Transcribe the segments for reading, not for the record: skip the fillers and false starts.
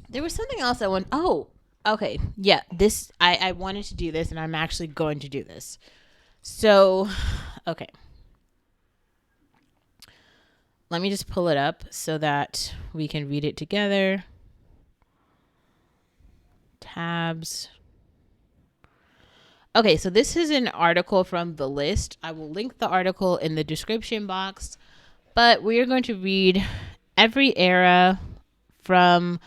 There was something else I want. Oh, okay. Yeah, this I wanted to do this, and I'm actually going to do this. So, okay, let me just pull it up so that we can read it together. Tabs. Okay, so this is an article from The List. I will link the article in the description box, but we are going to read every era from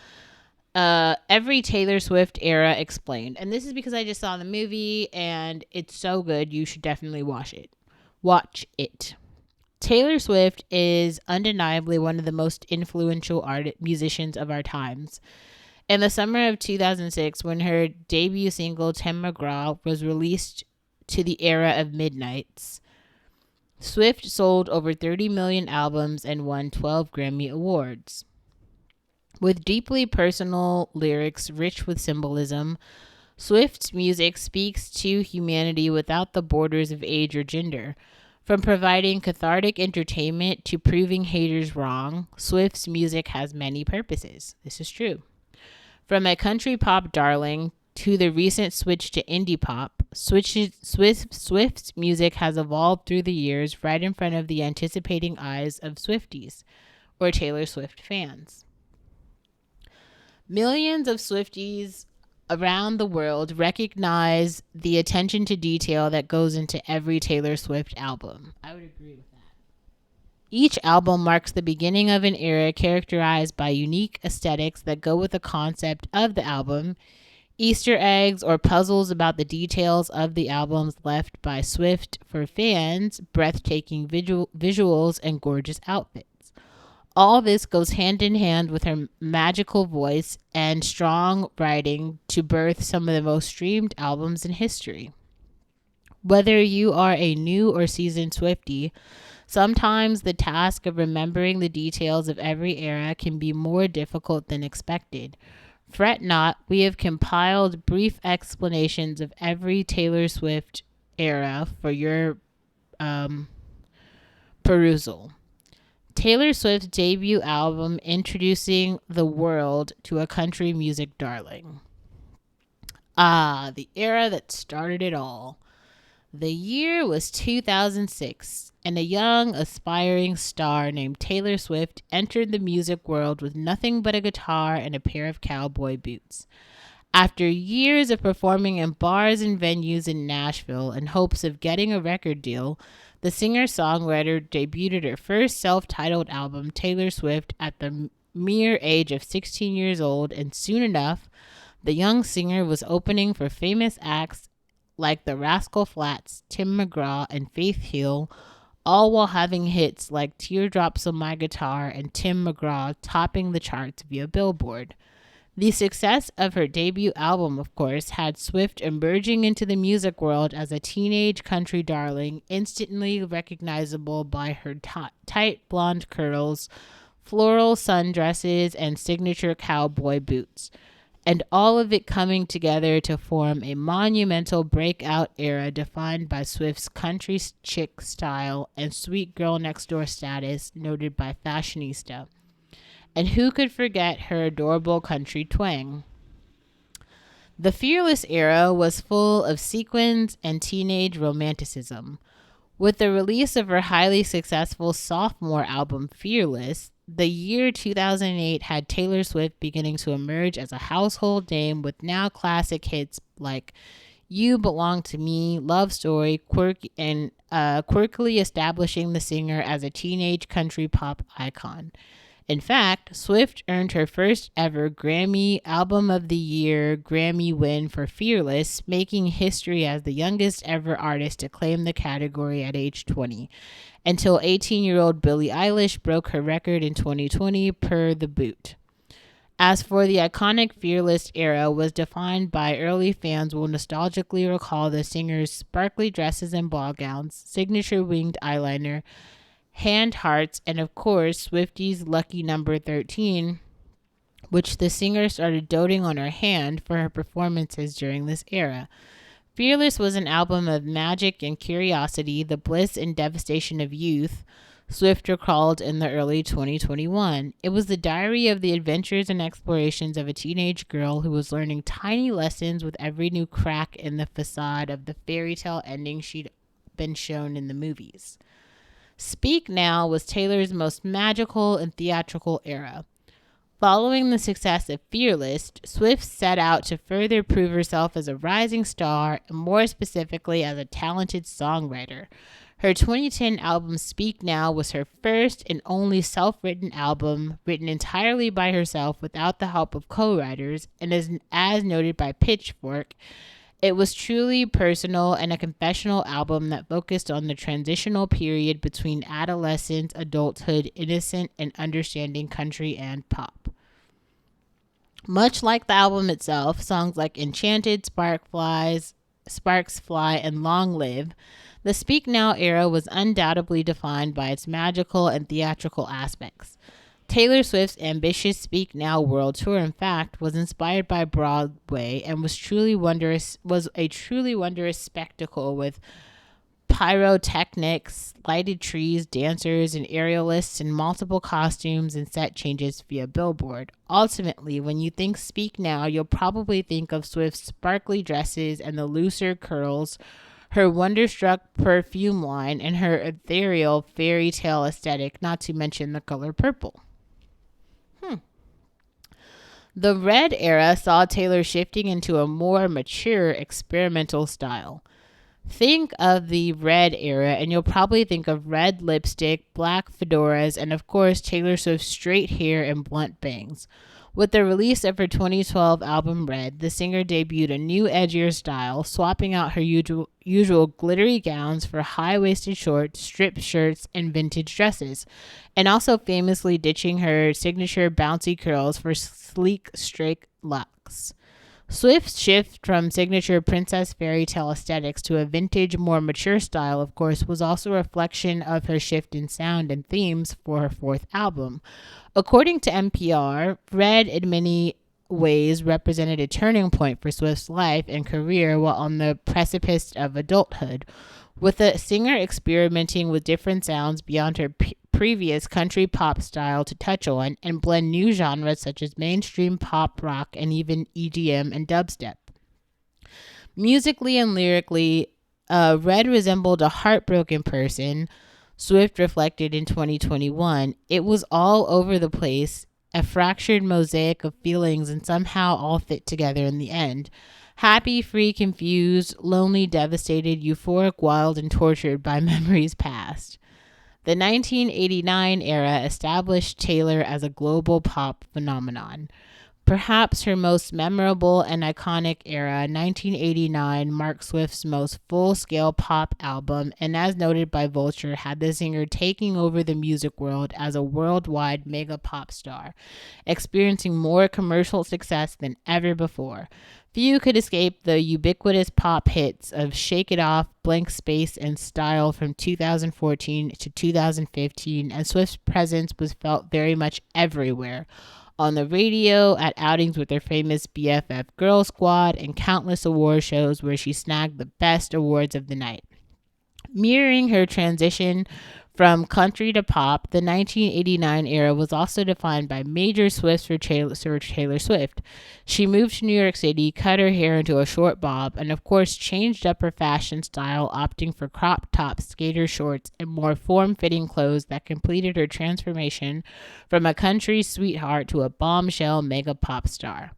every Taylor Swift era explained. And this is because I just saw the movie and it's so good. You should definitely watch it. Watch it. Taylor Swift is undeniably one of the most influential musicians of our times. In the summer of 2006, when her debut single Tim McGraw was released to the era of Midnights, Swift sold over 30 million albums and won 12 Grammy Awards. With deeply personal lyrics rich with symbolism, Swift's music speaks to humanity without the borders of age or gender. From providing cathartic entertainment to proving haters wrong, Swift's music has many purposes. This is true. From a country pop darling to the recent switch to indie pop, Swift's music has evolved through the years right in front of the anticipating eyes of Swifties, or Taylor Swift fans. Millions of Swifties around the world recognize the attention to detail that goes into every Taylor Swift album. I would agree with that. Each album marks the beginning of an era characterized by unique aesthetics that go with the concept of the album, Easter eggs or puzzles about the details of the albums left by Swift for fans, breathtaking visuals, and gorgeous outfits. All this goes hand in hand with her magical voice and strong writing to birth some of the most streamed albums in history. Whether you are a new or seasoned Swiftie, sometimes the task of remembering the details of every era can be more difficult than expected. Fret not, we have compiled brief explanations of every Taylor Swift era for your perusal. Taylor Swift's debut album introducing the world to a country music darling. Ah, the era that started it all. The year was 2006, and a young, aspiring star named Taylor Swift entered the music world with nothing but a guitar and a pair of cowboy boots. After years of performing in bars and venues in Nashville in hopes of getting a record deal, the singer-songwriter debuted her first self-titled album, Taylor Swift, at the mere age of 16 years old, and soon enough, the young singer was opening for famous acts like the Rascal Flatts, Tim McGraw, and Faith Hill, all while having hits like Teardrops on My Guitar and Tim McGraw topping the charts via Billboard. The success of her debut album, of course, had Swift emerging into the music world as a teenage country darling, instantly recognizable by her tight blonde curls, floral sundresses, and signature cowboy boots, and all of it coming together to form a monumental breakout era defined by Swift's country chick style and sweet girl next door status noted by Fashionista. And who could forget her adorable country twang? The Fearless era was full of sequins and teenage romanticism. With the release of her highly successful sophomore album Fearless, the year 2008 had Taylor Swift beginning to emerge as a household name with now classic hits like You Belong to Me, Love Story, quirkily establishing the singer as a teenage country pop icon. In fact, Swift earned her first ever Grammy Album of the Year Grammy win for Fearless, making history as the youngest ever artist to claim the category at age 20, until 18-year-old Billie Eilish broke her record in 2020 per The Boot. As for the iconic Fearless era was defined by early fans will nostalgically recall the singer's sparkly dresses and ball gowns, signature winged eyeliner, hand hearts, and of course Swifty's lucky number 13, which the singer started doting on her hand for her performances during this era. Fearless was an album of magic and curiosity, the bliss and devastation of youth. Swift recalled in the early 2021. It was the diary of the adventures and explorations of a teenage girl who was learning tiny lessons with every new crack in the facade of the fairy tale ending she'd been shown in the movies. Speak Now was Taylor's most magical and theatrical era. Following the success of Fearless, Swift set out to further prove herself as a rising star and more specifically as a talented songwriter. Her 2010 album Speak Now was her first and only self-written album, written entirely by herself without the help of co-writers, and as noted by Pitchfork, it was truly personal and a confessional album that focused on the transitional period between adolescence, adulthood, innocent, and understanding country and pop. Much like the album itself, songs like Enchanted, Sparks Fly, and Long Live, the Speak Now era was undoubtedly defined by its magical and theatrical aspects. Taylor Swift's ambitious Speak Now world tour, in fact, was inspired by Broadway and was a truly wondrous spectacle with pyrotechnics, lighted trees, dancers, and aerialists in multiple costumes and set changes via billboard. Ultimately, when you think Speak Now, you'll probably think of Swift's sparkly dresses and the looser curls, her wonderstruck perfume line, and her ethereal fairy tale aesthetic, not to mention the color purple. The Red era saw Taylor shifting into a more mature experimental style. Think of the Red era and you'll probably think of red lipstick, black fedoras, and of course Taylor Swift's straight hair and blunt bangs. With the release of her 2012 album Red, the singer debuted a new edgier style, swapping out her usual glittery gowns for high-waisted shorts, striped shirts, and vintage dresses, and also famously ditching her signature bouncy curls for sleek, straight locks. Swift's shift from signature princess fairy tale aesthetics to a vintage, more mature style, of course, was also a reflection of her shift in sound and themes for her fourth album. According to NPR, Red in many ways represented a turning point for Swift's life and career while on the precipice of adulthood, with the singer experimenting with different sounds beyond her previous country pop style to touch on and blend new genres such as mainstream pop, rock, and even EDM and dubstep. Musically and lyrically, Red resembled a heartbroken person, Swift reflected in 2021. It was all over the place, a fractured mosaic of feelings, and somehow all fit together in the end. Happy, free, confused, lonely, devastated, euphoric, wild, and tortured by memories past. The 1989 era established Taylor as a global pop phenomenon. Perhaps her most memorable and iconic era, 1989, marked Swift's most full-scale pop album, and as noted by Vulture, had the singer taking over the music world as a worldwide mega pop star, experiencing more commercial success than ever before. Few could escape the ubiquitous pop hits of Shake It Off, Blank Space, and Style from 2014 to 2015, and Swift's presence was felt very much everywhere. On the radio, at outings with her famous BFF Girl Squad, and countless award shows where she snagged the best awards of the night. Mirroring her transition from country to pop, the 1989 era was also defined by major swifts for Taylor Swift. She moved to New York City, cut her hair into a short bob, and of course changed up her fashion style, opting for crop tops, skater shorts, and more form-fitting clothes that completed her transformation from a country sweetheart to a bombshell mega pop star.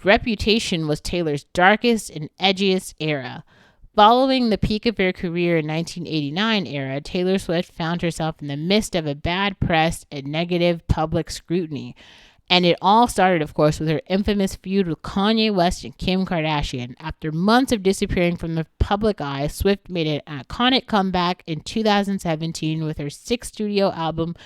Reputation was Taylor's darkest and edgiest era. Following the peak of her career in 1989 era, Taylor Swift found herself in the midst of a bad press and negative public scrutiny. And it all started, of course, with her infamous feud with Kanye West and Kim Kardashian. After months of disappearing from the public eye, Swift made an iconic comeback in 2017 with her sixth studio album,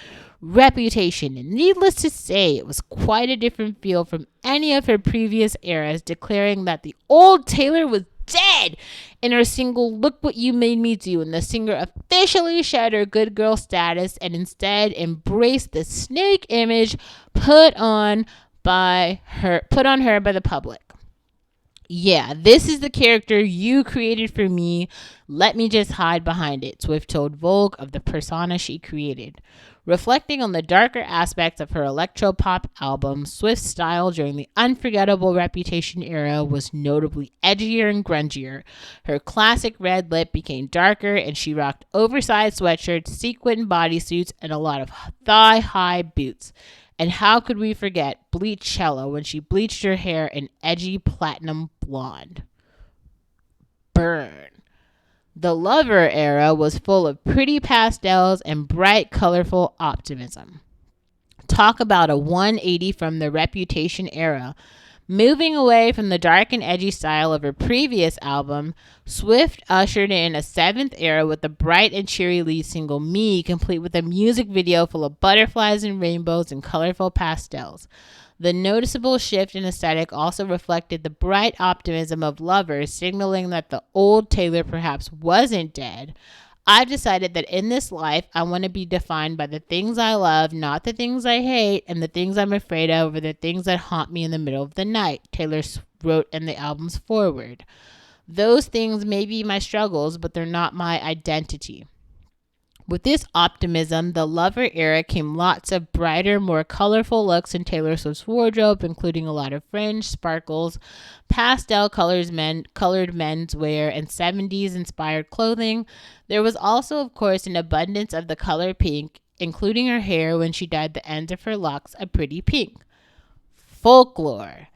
Reputation. And needless to say, it was quite a different feel from any of her previous eras, declaring that the old Taylor was dead in her single Look What You Made Me Do, and the singer officially shed her good girl status and instead embraced the snake image put on her by the public. Yeah, this is the character you created for me. Let me just hide behind it, Swift told Vogue of the persona she created. Reflecting on the darker aspects of her electropop album, Swift's style during the unforgettable Reputation era was notably edgier and grungier. Her classic red lip became darker, and she rocked oversized sweatshirts, sequin bodysuits, and a lot of thigh-high boots. And how could we forget Bleach Cello when she bleached her hair an edgy platinum blonde? Burn. The Lover era was full of pretty pastels and bright, colorful optimism. Talk about a 180 from the Reputation era. Moving away from the dark and edgy style of her previous album, Swift ushered in a seventh era with the bright and cheery lead single Me, complete with a music video full of butterflies and rainbows and colorful pastels. The noticeable shift in aesthetic also reflected the bright optimism of Lovers, signaling that the old Taylor perhaps wasn't dead. I've decided that in this life, I want to be defined by the things I love, not the things I hate, and the things I'm afraid of, or the things that haunt me in the middle of the night, Taylor wrote in the album's foreword. Those things may be my struggles, but they're not my identity. With this optimism, the Lover era came lots of brighter, more colorful looks in Taylor Swift's wardrobe, including a lot of fringe, sparkles, pastel colors, colored menswear, and 70s inspired clothing. There was also, of course, an abundance of the color pink, including her hair when she dyed the ends of her locks a pretty pink. Folklore.